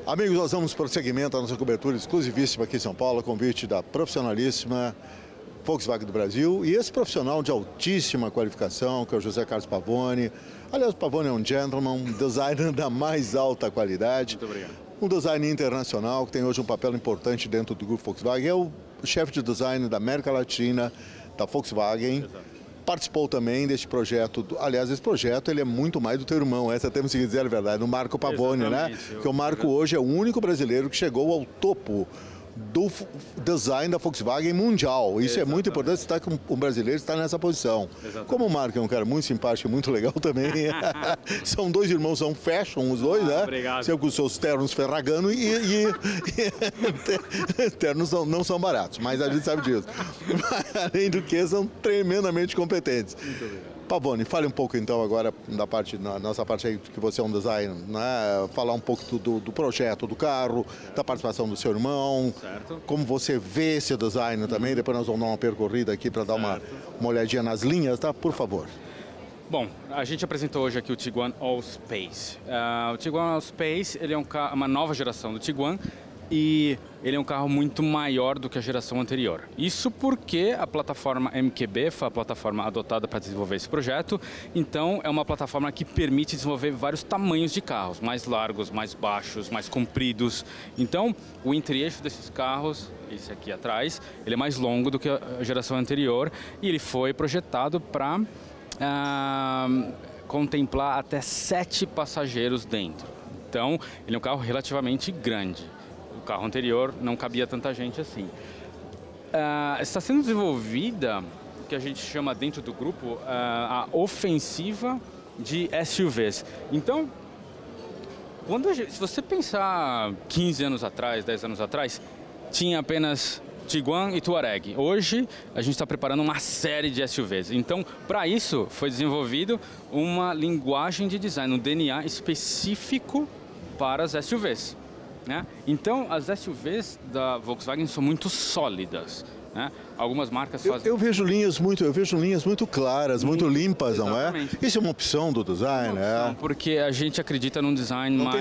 Amigos, nós damos prosseguimento à nossa cobertura exclusivíssima aqui em São Paulo, a convite da profissionalíssima Volkswagen do Brasil e esse profissional de altíssima qualificação, que é o José Carlos Pavone. Aliás, o Pavone é um gentleman, um designer da mais alta qualidade. Muito obrigado. Um designer internacional que tem hoje um papel importante dentro do grupo Volkswagen. É o chefe de design da América Latina, da Volkswagen. Exato. Participou também deste projeto, aliás, esse projeto ele é muito mais do teu irmão, essa temos que dizer a verdade, no Marco Pavone, né? Porque o Marco hoje é o único brasileiro que chegou ao topo do design da Volkswagen mundial. Isso é muito importante, estar com um brasileiro está nessa posição. Exatamente. Como o Marco é um cara muito simpático e muito legal também, são dois irmãos, são fashion os dois, né? Obrigado. Sempre com os seus ternos Ferragamo e ternos não são baratos, mas a gente sabe disso. Além do que, são tremendamente competentes. Muito obrigado. Pavone, fale um pouco então agora na nossa parte aí, que você é um designer, né? Falar um pouco do projeto do carro, da participação do seu irmão, Certo. como você vê esse design também, depois nós vamos dar uma percorrida aqui para dar uma olhadinha nas linhas, tá? Por favor. Bom, a gente apresentou hoje aqui o Tiguan All-Space. O Tiguan All-Space, ele é uma nova geração do Tiguan e ele é um carro muito maior do que a geração anterior. Isso porque a plataforma MQB foi a plataforma adotada para desenvolver esse projeto, então é uma plataforma que permite desenvolver vários tamanhos de carros, mais largos, mais baixos, mais compridos. Então, o entre-eixo desses carros, esse aqui atrás, ele é mais longo do que a geração anterior e ele foi projetado para contemplar até 7 passageiros dentro. Então, ele é um carro relativamente grande. O carro anterior não cabia tanta gente assim. Está sendo desenvolvida, o que a gente chama dentro do grupo, a ofensiva de SUVs. Então, se você pensar 15 anos atrás, 10 anos atrás, tinha apenas Tiguan e Touareg. Hoje, a gente está preparando uma série de SUVs. Então, para isso, foi desenvolvido uma linguagem de design, um DNA específico para as SUVs. Né? Então, as SUVs da Volkswagen são muito sólidas. Né? Algumas marcas fazem... Eu vejo linhas muito claras, muito limpas, Exatamente. Não é? Isso é uma opção do design, né? Porque a gente acredita num design Não mais...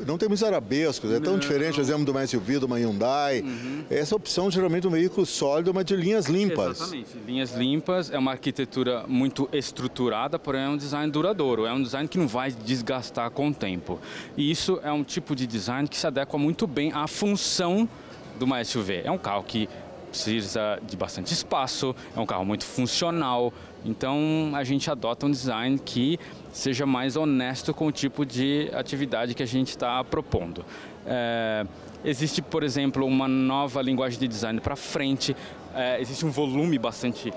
Não tem muitos arabescos, é tão diferente, por exemplo, de uma SUV, de uma Hyundai. Essa opção, geralmente, de um veículo sólido, mas de linhas limpas. Exatamente. Linhas limpas, é uma arquitetura muito estruturada, porém é um design duradouro, é um design que não vai desgastar com o tempo. E isso é um tipo de design que se adequa muito bem à função de uma SUV. É um carro que precisa de bastante espaço, é um carro muito funcional, então a gente adota um design que seja mais honesto com o tipo de atividade que a gente está propondo. Existe, por exemplo, uma nova linguagem de design para frente, existe um volume bastante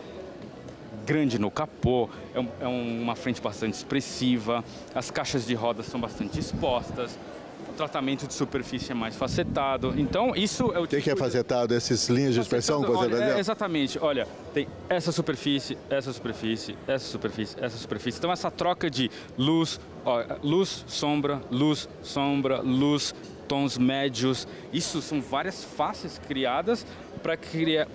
grande no capô, é uma frente bastante expressiva, as caixas de rodas são bastante expostas, o tratamento de superfície é mais facetado, então isso é o tipo... O que é facetado? Essas linhas de expressão que você vai ver? Exatamente, olha, tem essa superfície, essa superfície, essa superfície, essa superfície, então essa troca de luz, luz, sombra, tons médios, isso são várias faces criadas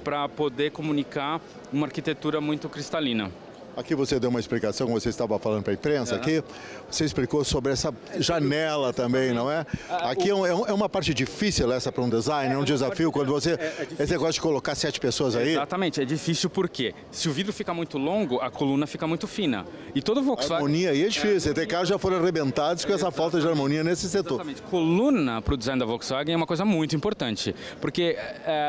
para poder comunicar uma arquitetura muito cristalina. Aqui você deu uma explicação, como você estava falando para a imprensa, aqui você explicou sobre essa janela também, não é? Aqui é uma parte difícil essa para um design, é um desafio quando você... Esse negócio de colocar 7 pessoas aí... Exatamente, é difícil porque se o vidro fica muito longo, a coluna fica muito fina. E todo Volkswagen... A harmonia aí é difícil, tem carros já foram arrebentados com essa falta de harmonia nesse setor. Exatamente, coluna para o design da Volkswagen é uma coisa muito importante, porque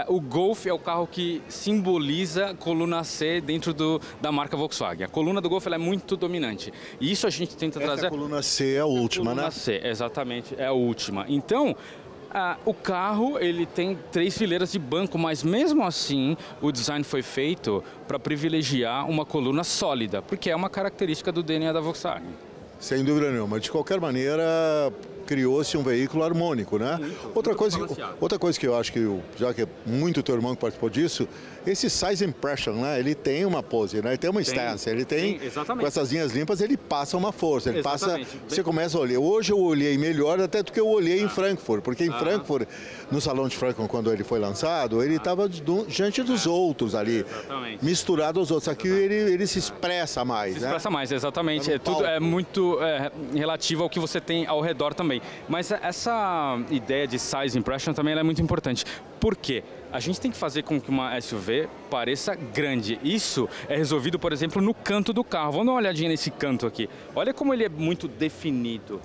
o Golf é o carro que simboliza coluna C dentro da marca Volkswagen. A coluna do Golf ela é muito dominante. E isso a gente tenta trazer... A coluna C é a última, coluna né? C, exatamente, é a última. Então, o carro ele tem 3 fileiras de banco, mas mesmo assim o design foi feito para privilegiar uma coluna sólida, porque é uma característica do DNA da Volkswagen. Sem dúvida nenhuma. De qualquer maneira, criou-se um veículo harmônico, né? Outra coisa que eu acho que, já que é muito teu irmão que participou disso, esse size impression, né? Ele tem uma pose, né? Ele tem uma instância, ele tem com essas linhas limpas, ele passa uma força, ele passa, você começa a olhar. Hoje eu olhei melhor até do que eu olhei em Frankfurt, porque em Frankfurt, no Salão de Frankfurt, quando ele foi lançado, ele estava diante dos outros ali, misturado aos outros. Aqui ele se expressa mais, Se expressa mais, exatamente. Tudo é muito relativo ao que você tem ao redor também. também. Mas essa ideia de size impression também ela é muito importante. Por quê? A gente tem que fazer com que uma SUV pareça grande. Isso é resolvido, por exemplo, no canto do carro. Vamos dar uma olhadinha nesse canto aqui. Olha como ele é muito definido.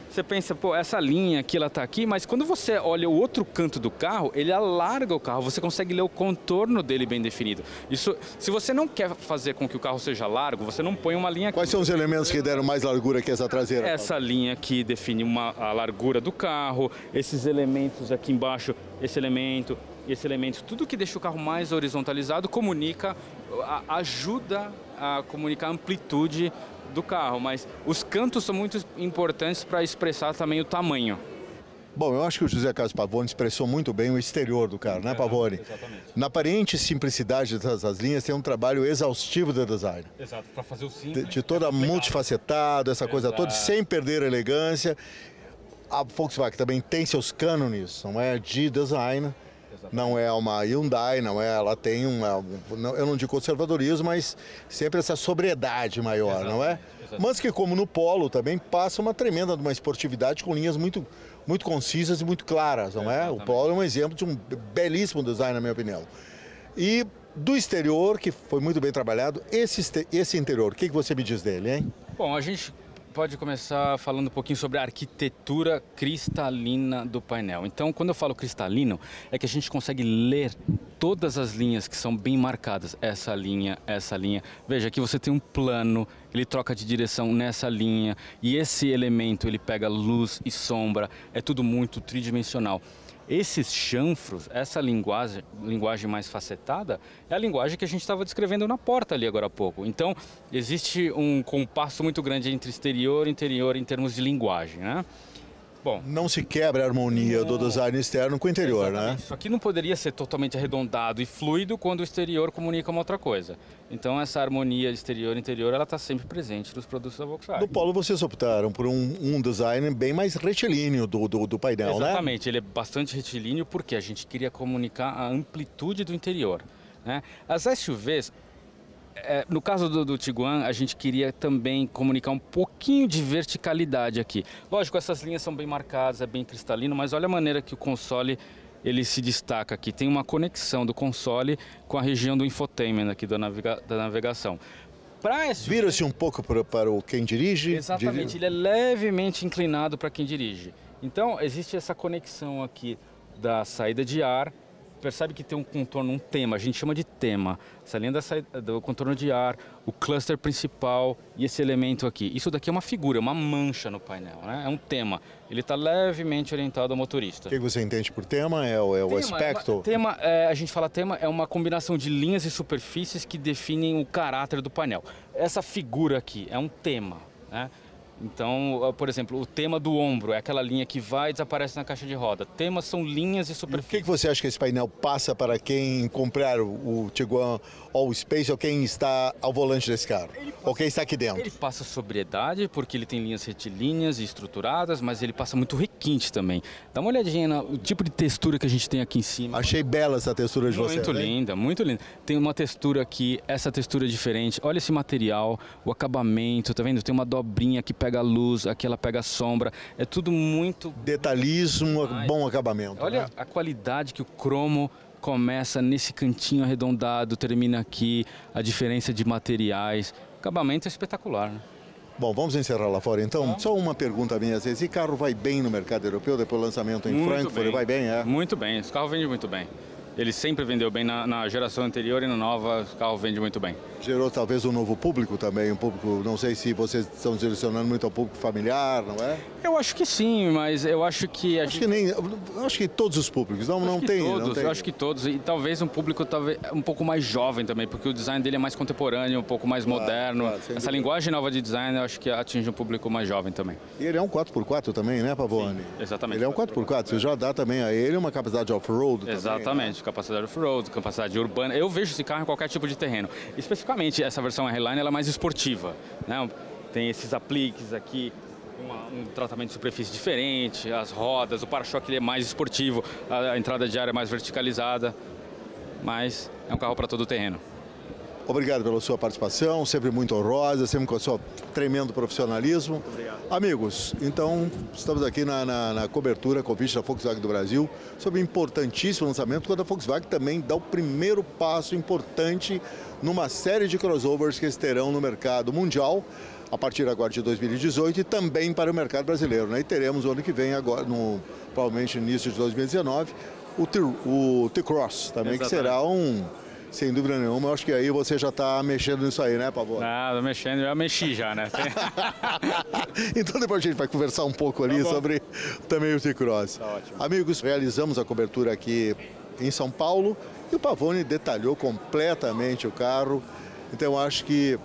Você pensa, pô, essa linha aqui, ela tá aqui, mas quando você olha o outro canto do carro, ele alarga o carro, você consegue ler o contorno dele bem definido. Isso, se você não quer fazer com que o carro seja largo, você não põe uma linha aqui. Quais são os elementos que deram mais largura que essa traseira? Essa linha aqui define a largura do carro, esses elementos aqui embaixo, esse elemento, tudo que deixa o carro mais horizontalizado comunica, ajuda a comunicar a amplitude do carro, mas os cantos são muito importantes para expressar também o tamanho. Bom, eu acho que o José Carlos Pavone expressou muito bem o exterior do carro, né, Pavone? Exatamente. Na aparente simplicidade dessas linhas, tem um trabalho exaustivo do design. Exato, para fazer o simples. De toda multifacetado, essa coisa toda, sem perder a elegância. A Volkswagen também tem seus cânones, não é, de design. Não é uma Hyundai, não é, ela tem eu não digo conservadorismo, mas sempre essa sobriedade maior, não é? Mas que, como no Polo, também passa uma tremenda uma esportividade com linhas muito concisas e muito claras, não é? O Polo é um exemplo de um belíssimo design, na minha opinião. E do exterior, que foi muito bem trabalhado, esse interior, o que você me diz dele, hein? Bom, a gente pode começar falando um pouquinho sobre a arquitetura cristalina do painel. Então, quando eu falo cristalino, é que a gente consegue ler todas as linhas que são bem marcadas. Essa linha, essa linha. Veja, aqui você tem um plano, ele troca de direção nessa linha, e esse elemento, ele pega luz e sombra, é tudo muito tridimensional. Esses chanfros, essa linguagem mais facetada, é a linguagem que a gente estava descrevendo na porta ali agora há pouco. Então, existe um compasso muito grande entre exterior e interior em termos de linguagem, né? Bom, não se quebra a harmonia do design externo com o interior, exatamente. Né? Isso aqui não poderia ser totalmente arredondado e fluido quando o exterior comunica uma outra coisa. Então essa harmonia exterior-interior, ela está sempre presente nos produtos da Volkswagen. No Polo vocês optaram por um design bem mais retilíneo do painel, né? Exatamente, ele é bastante retilíneo porque a gente queria comunicar a amplitude do interior, né? As SUVs, no caso do Tiguan, a gente queria também comunicar um pouquinho de verticalidade aqui. Lógico, essas linhas são bem marcadas, é bem cristalino, mas olha a maneira que o console ele se destaca aqui. Tem uma conexão do console com a região do infotainment aqui da navegação. Vira-se um pouco para quem dirige? Exatamente, ele é levemente inclinado para quem dirige. Então, existe essa conexão aqui da saída de ar. Percebe que tem um contorno, um tema, a gente chama de tema. Essa linha do contorno de ar, o cluster principal e esse elemento aqui. Isso daqui é uma figura, uma mancha no painel, né? É um tema. Ele está levemente orientado ao motorista. O que você entende por tema? É o aspecto? A gente fala tema, é uma combinação de linhas e superfícies que definem o caráter do painel. Essa figura aqui é um tema, né? Então, por exemplo, o tema do ombro é aquela linha que vai e desaparece na caixa de roda. Temas são linhas e superfícies. E o que você acha que esse painel passa para quem comprar o Tiguan All Space ou quem está ao volante desse carro? Ou quem está aqui dentro? Ele passa sobriedade, porque ele tem linhas retilíneas e estruturadas, mas ele passa muito requinte também. Dá uma olhadinha no tipo de textura que a gente tem aqui em cima. Achei bela essa textura de você. Muito linda, muito linda. Tem uma textura aqui, essa textura é diferente. Olha esse material, o acabamento, tá vendo? Tem uma dobrinha que pega a luz, aqui ela pega a sombra. É tudo muito... detalhismo, bom acabamento. Olha, né? A qualidade que o cromo começa nesse cantinho arredondado, termina aqui, a diferença de materiais. O acabamento é espetacular, né? Bom, vamos encerrar lá fora então. Só uma pergunta minha, esse carro vai bem no mercado europeu depois do lançamento em Frankfurt? Ele vai bem, é? Muito bem, esse carro vende muito bem. Ele sempre vendeu bem na geração anterior e na nova, o carro vende muito bem. Gerou talvez um novo público também, um público, não sei se vocês estão direcionando muito ao público familiar, não é? Eu acho que sim, mas eu acho que acho que todos os públicos, não tem. Eu acho que todos, e talvez um público um pouco mais jovem também, porque o design dele é mais contemporâneo, um pouco mais moderno. Essa linguagem nova de design, eu acho que atinge um público mais jovem também. E ele é um 4x4 também, né, Pavone? Sim, exatamente. Ele é um 4x4, você já dá também a ele uma capacidade off-road também. Exatamente, né? Capacidade off-road, capacidade urbana. Eu vejo esse carro em qualquer tipo de terreno. Especificamente, essa versão R-Line ela é mais esportiva, né? Tem esses apliques aqui, um tratamento de superfície diferente, as rodas, o para-choque ele é mais esportivo, a entrada de ar é mais verticalizada, mas é um carro para todo o terreno. Obrigado pela sua participação, sempre muito honrosa, sempre com o seu tremendo profissionalismo. Obrigado. Amigos, então estamos aqui na cobertura, convite da Volkswagen do Brasil, sobre o importantíssimo lançamento, quando a Volkswagen também dá o primeiro passo importante numa série de crossovers que eles terão no mercado mundial, a partir agora de 2018 e também para o mercado brasileiro, né? E teremos o ano que vem, agora, provavelmente no início de 2019, o T-Cross também, Exatamente. que será sem dúvida nenhuma, eu acho que aí você já está mexendo nisso aí, né, Pavone? Ah, tô mexendo, eu mexi já, né? Então depois a gente vai conversar um pouco ali sobre também o T-Cross. Tá ótimo. Amigos, realizamos a cobertura aqui em São Paulo e o Pavone detalhou completamente o carro. Então eu acho que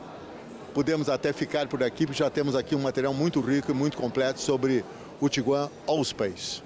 podemos até ficar por aqui, porque já temos aqui um material muito rico e muito completo sobre o Tiguan Allspace.